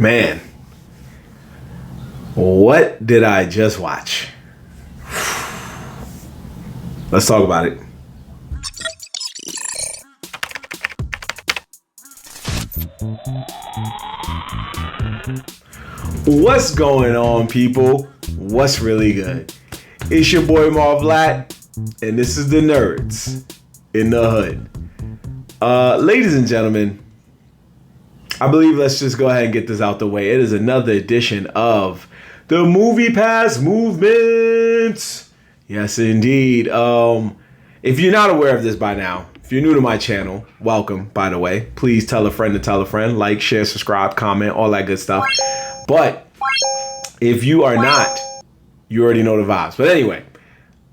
Man, what did I just watch? Let's talk about it. What's going on, people? What's really good? It's your boy Marv Lat, and this is the Nerdz in the Hood. Ladies and gentlemen, I believe let's just go ahead and get this out the way. It is another edition of the Movie Pass Movement. Yes, indeed. If you're not aware of this by now, if you're new to my channel, welcome, by the way. Please tell a friend to tell a friend. Like, share, subscribe, comment, all that good stuff. But if you are not, you already know the vibes. But anyway,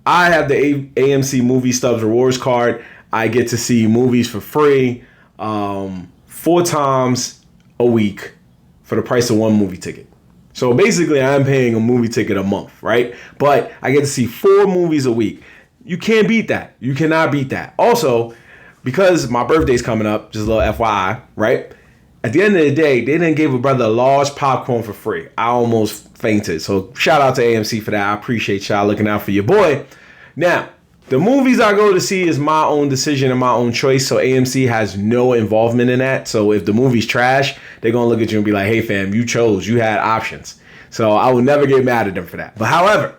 I have the AMC Movie Stubs Rewards card. I get to see movies for free 4 times a week for the price of one movie ticket. So basically, I'm paying a movie ticket a month, right? But I get to see 4 movies a week. You can't beat that. You cannot beat that. Also, because my birthday's coming up, just a little FYI, right? At the end of the day, they didn't give a brother a large popcorn for free. I almost fainted. So shout out to AMC for that. I appreciate y'all looking out for your boy. Now, the movies I go to see is my own decision and my own choice. So AMC has no involvement in that. So if the movie's trash, they're going to look at you and be like, hey, fam, you chose. You had options. So I will never get mad at them for that. But however,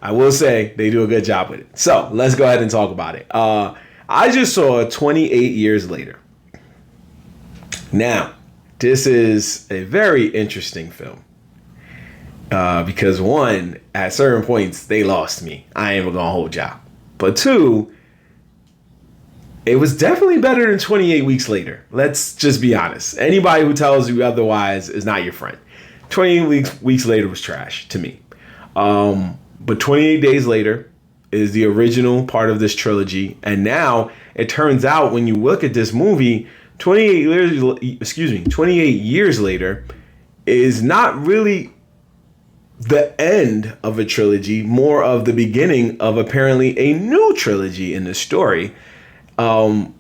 I will say they do a good job with it. So let's go ahead and talk about it. I just saw 28 Years Later. Now, this is a very interesting film. Because one, at certain points, they lost me. I ain't even going to hold y'all. But 2, it was definitely better than 28 Weeks Later. Let's just be honest. Anybody who tells you otherwise is not your friend. 28 Weeks Later was trash to me. But 28 Days Later is the original part of this trilogy. And now it turns out when you look at this movie, 28 years later is not really the end of a trilogy, more of the beginning of apparently a new trilogy in the story. And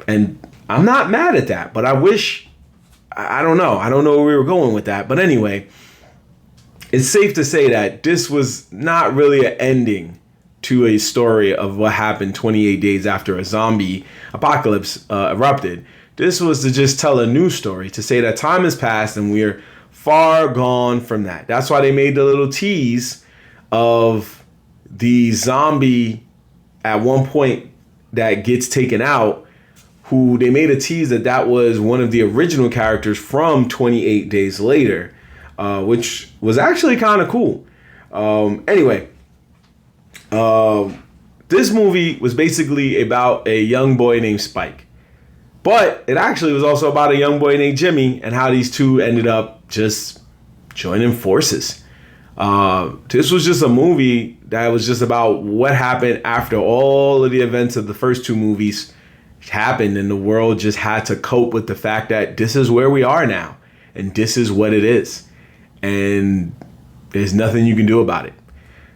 I'm not mad at that, but I wish, I don't know where we were going with that. But anyway, it's safe to say that this was not really an ending to a story of what happened 28 days after a zombie apocalypse erupted. This was to just tell a new story, to say that time has passed and we're far gone from that. That's why they made the little tease of the zombie at one point that gets taken out, who they made a tease that was one of the original characters from 28 Days Later, which was actually kind of cool. Anyway, this movie was basically about a young boy named Spike. But it actually was also about a young boy named Jimmy and how these two ended up just joining forces. This was just a movie that was just about what happened after all of the events of the first 2 movies happened, and the world just had to cope with the fact that this is where we are now and this is what it is, and there's nothing you can do about it.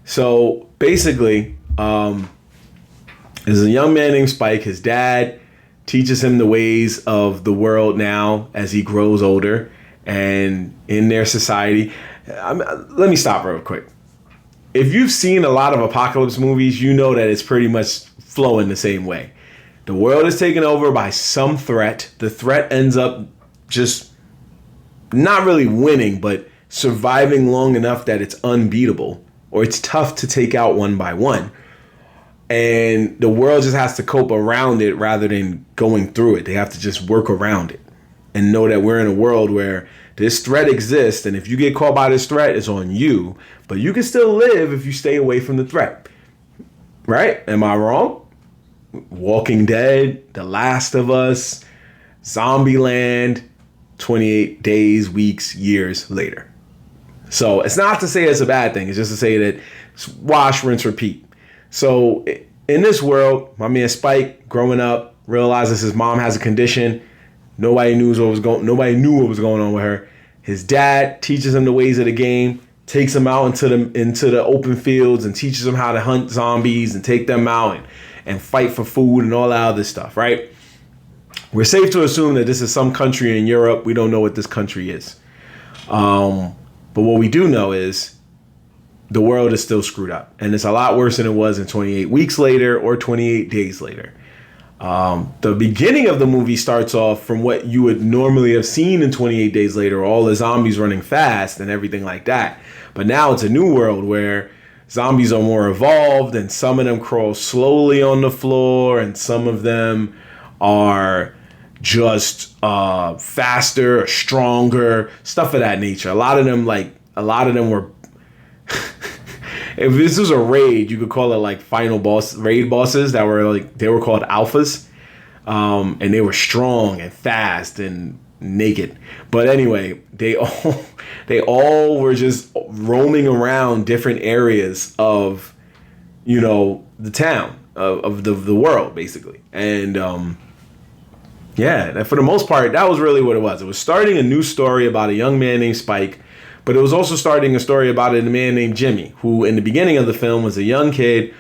So basically, there's a young man named Spike. His dad teaches him the ways of the world now as he grows older and in their society. Let me stop real quick. If you've seen a lot of apocalypse movies, you know that it's pretty much flowing the same way. The world is taken over by some threat. The threat ends up just not really winning, but surviving long enough that it's unbeatable, or it's tough to take out one by one. And the world just has to cope around it rather than going through it. They have to just work around it and know that we're in a world where this threat exists. And if you get caught by this threat, it's on you. But you can still live if you stay away from the threat. Right? Am I wrong? Walking Dead, The Last of Us, Zombieland, 28 days, weeks, years later. So it's not to say it's a bad thing. It's just to say that it's wash, rinse, repeat. So in this world, my man Spike, growing up, realizes his mom has a condition. Nobody knew what was going on with her. His dad teaches him the ways of the game, takes him out into the open fields and teaches him how to hunt zombies and take them out and fight for food and all that other stuff, right? We're safe to assume that this is some country in Europe. We don't know what this country is. But what we do know is the world is still screwed up, and it's a lot worse than it was in 28 weeks later or 28 days later. The beginning of the movie starts off from what you would normally have seen in 28 days later, all the zombies running fast and everything like that. But now it's a new world where zombies are more evolved, and some of them crawl slowly on the floor, and some of them are just faster, stronger, stuff of that nature. A lot of them were if this was a raid, you could call it like raid bosses that were like, they were called alphas. And they were strong and fast and naked. But anyway, they all were just roaming around different areas of, the town, of the world, basically. And for the most part, that was really what it was. It was starting a new story about a young man named Spike. But it was also starting a story about a man named Jimmy, who in the beginning of the film was a young kid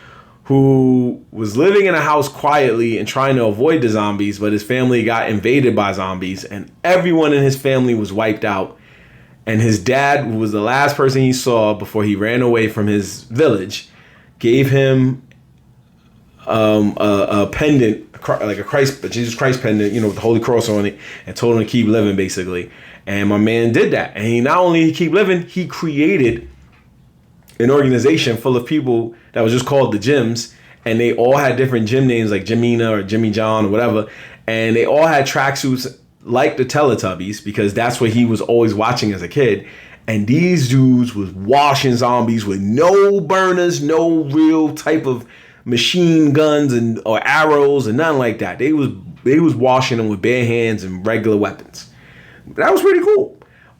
who was living in a house quietly and trying to avoid the zombies, but his family got invaded by zombies, and everyone in his family was wiped out. And his dad, who was the last person he saw before he ran away from his village, gave him a pendant, like a Jesus Christ pendant, with the Holy Cross on it, and told him to keep living, basically. And my man did that. And he not only keep living, he created an organization full of people that was just called the Gyms. And they all had different gym names like Jimina or Jimmy John or whatever. And they all had tracksuits like the Teletubbies, because that's what he was always watching as a kid. And these dudes was washing zombies with no burners, no real type of machine guns or arrows and nothing like that. They was washing them with bare hands and regular weapons. That was pretty cool.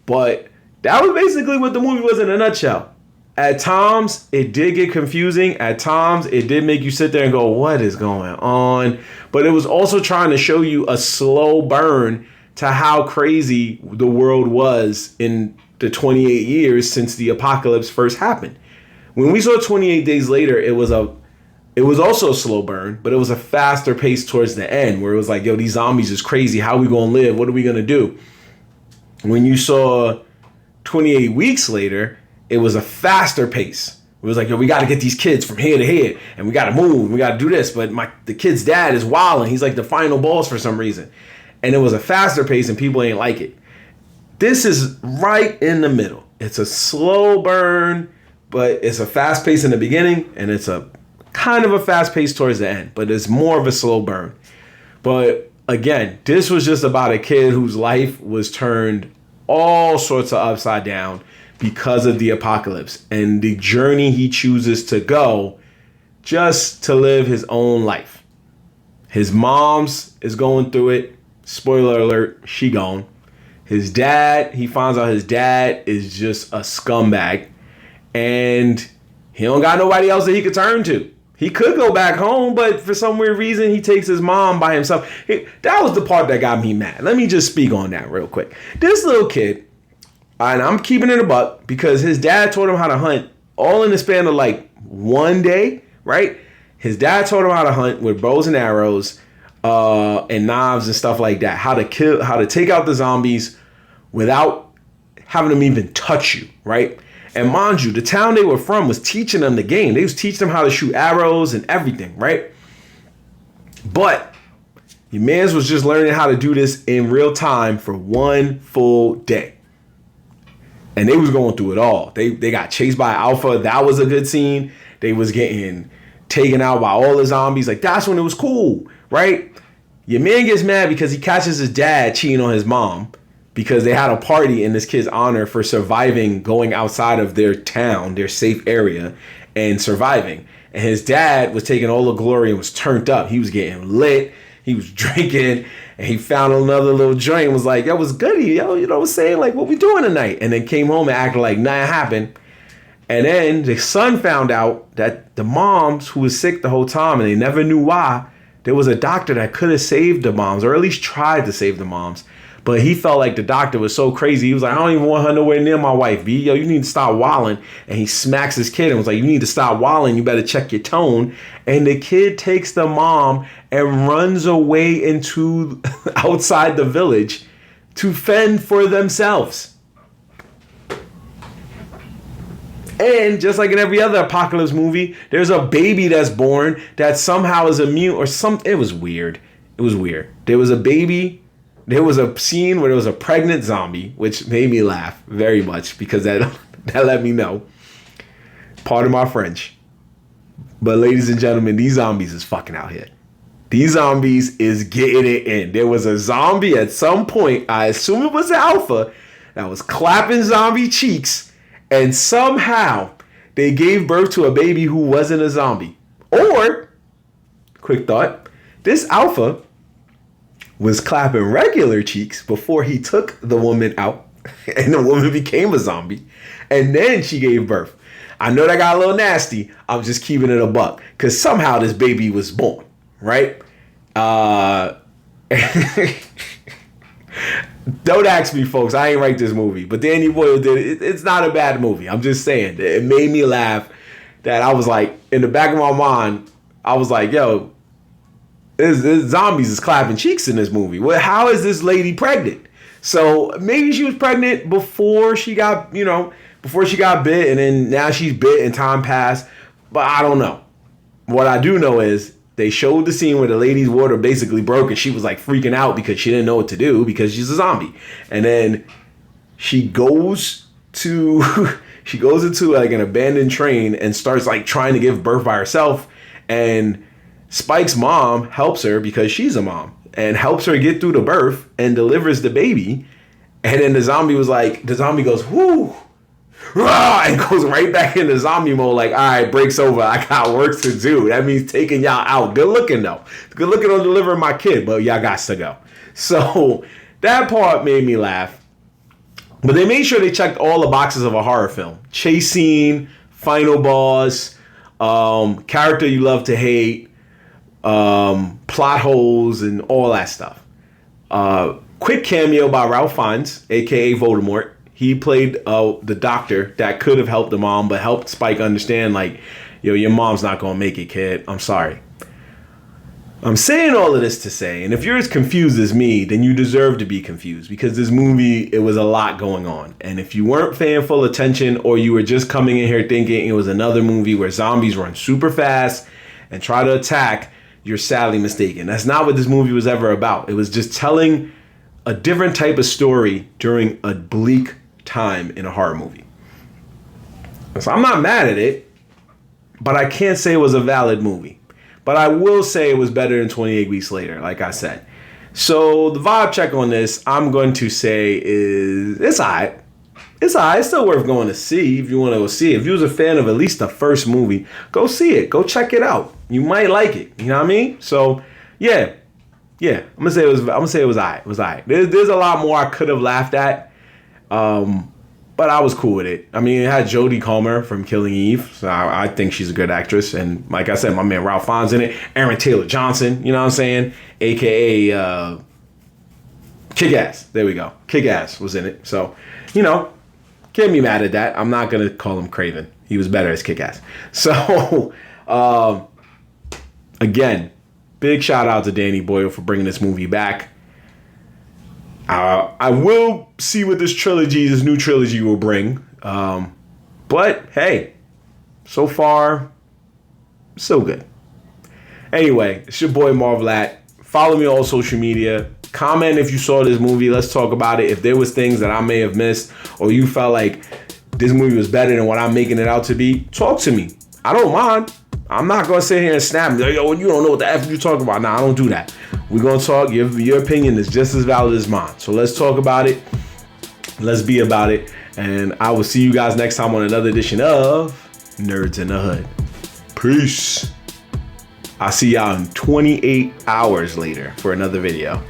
But that was basically what the movie was in a nutshell. At times, it did get confusing. At times, it did make you sit there and go, what is going on? But it was also trying to show you a slow burn to how crazy the world was in the 28 years since the apocalypse first happened. When we saw 28 Days Later, it was also a slow burn, but it was a faster pace towards the end, where it was like, yo, these zombies is crazy. How are we going to live? What are we going to do? When you saw 28 Weeks Later, it was a faster pace. It was like, yo, we got to get these kids from here to here, and we got to move, and we got to do this. But the kid's dad is wilding. He's like the final boss for some reason. And it was a faster pace, and people ain't like it. This is right in the middle. It's a slow burn, but it's a fast pace in the beginning, and it's a kind of a fast pace towards the end, but it's more of a slow burn. But again, this was just about a kid whose life was turned all sorts of upside down because of the apocalypse and the journey he chooses to go just to live his own life. His mom's is going through it. Spoiler alert, she gone. His dad, he finds out his dad is just a scumbag, and he don't got nobody else that he could turn to. He could go back home, but for some weird reason, he takes his mom by himself. That was the part that got me mad. Let me just speak on that real quick. This little kid, and I'm keeping it a buck, because his dad taught him how to hunt all in the span of like one day, right? His dad taught him how to hunt with bows and arrows and knives and stuff like that. How to take out the zombies without having them even touch you, right? And mind you, the town they were from was teaching them the game. They was teaching them how to shoot arrows and everything, right? But your mans was just learning how to do this in real time for one full day. And they was going through it all. They got chased by Alpha. That was a good scene. They was getting taken out by all the zombies. Like, that's when it was cool, right? Your man gets mad because he catches his dad cheating on his mom, because they had a party in this kid's honor for surviving, going outside of their town, their safe area, and surviving. And his dad was taking all the glory and was turned up. He was getting lit. He was drinking. And he found another little joint and was like, yo, what's goody? Yo, you know what I'm saying? Like, what we doing tonight? And then came home and acted like nothing happened. And then the son found out that the moms, who was sick the whole time and they never knew why, there was a doctor that could have saved the moms, or at least tried to save the moms. But he felt like the doctor was so crazy. He was like, I don't even want her nowhere near my wife, B. Yo, you need to stop wilding. And he smacks his kid and was like, you need to stop wilding. You better check your tone. And the kid takes the mom and runs away into outside the village to fend for themselves. And just like in every other apocalypse movie, there's a baby that's born that somehow is immune or something. It was weird. It was weird. There was a baby. There was a scene where there was a pregnant zombie, which made me laugh very much because that let me know. Pardon my French. But ladies and gentlemen, these zombies is fucking out here. These zombies is getting it in. There was a zombie at some point, I assume it was the alpha, that was clapping zombie cheeks, and somehow they gave birth to a baby who wasn't a zombie. Or, quick thought, this alpha was clapping regular cheeks before he took the woman out and the woman became a zombie and then she gave birth. I know that got a little nasty. I'm just keeping it a buck because somehow this baby was born, right? Don't ask me, folks. I ain't write this movie, but Danny Boyle did it. It's not a bad movie. I'm just saying it made me laugh. That I was like, in the back of my mind, I was like, yo, this zombies is clapping cheeks in this movie. Well, how is this lady pregnant? So maybe she was pregnant before she got bit, and then now she's bit and time passed. But I don't know. What I do know is they showed the scene where the lady's water basically broke and she was like freaking out because she didn't know what to do because she's a zombie. And then she goes into like an abandoned train and starts like trying to give birth by herself. And Spike's mom helps her because she's a mom and helps her get through the birth and delivers the baby. And then the zombie goes, whoo, rah, and goes right back into zombie mode. Like, all right, break's over. I got work to do. That means taking y'all out. Good looking though. Good looking on delivering my kid, but y'all got to go. So that part made me laugh. But they made sure they checked all the boxes of a horror film. Chase scene, final boss, character you love to hate, plot holes, and all that stuff. Quick cameo by Ralph Fiennes, a.k.a. Voldemort. He played the doctor that could have helped the mom, but helped Spike understand, like, yo, your mom's not going to make it, kid. I'm sorry. I'm saying all of this to say, and if you're as confused as me, then you deserve to be confused because this movie, it was a lot going on. And if you weren't paying full attention or you were just coming in here thinking it was another movie where zombies run super fast and try to attack, you're sadly mistaken. That's not what this movie was ever about. It was just telling a different type of story during a bleak time in a horror movie. So I'm not mad at it, but I can't say it was a valid movie. But I will say it was better than 28 Weeks Later, like I said. So the vibe check on this, I'm going to say is, it's alright. It's alright. It's still worth going to see if you want to go see it. If you was a fan of at least the first movie, go see it. Go check it out. You might like it. You know what I mean? So, yeah. I'm gonna say it was alright. It was alright. There's a lot more I could have laughed at. But I was cool with it. I mean, it had Jodie Comer from Killing Eve, so I think she's a good actress. And like I said, my man Ralph Fiennes in it. Aaron Taylor Johnson, you know what I'm saying? A.K.A. Kick-Ass. There we go. Kick-Ass was in it. So, you know, can't be mad at that. I'm not going to call him Craven. He was better as Kick-Ass. So, again, big shout out to Danny Boyle for bringing this movie back. I will see what this new trilogy will bring. But hey, so far, so good. Anyway, it's your boy Marvelat. Follow me on social media. Comment if you saw this movie. Let's talk about it. If there was things that I may have missed or you felt like this movie was better than what I'm making it out to be, talk to me. I don't mind. I'm not going to sit here and snap me. Yo, you don't know what the F you're talking about. Nah, I don't do that. We're going to talk. Your opinion is just as valid as mine. So let's talk about it. Let's be about it. And I will see you guys next time on another edition of Nerds in the Hood. Peace. I'll see y'all in 28 hours later for another video.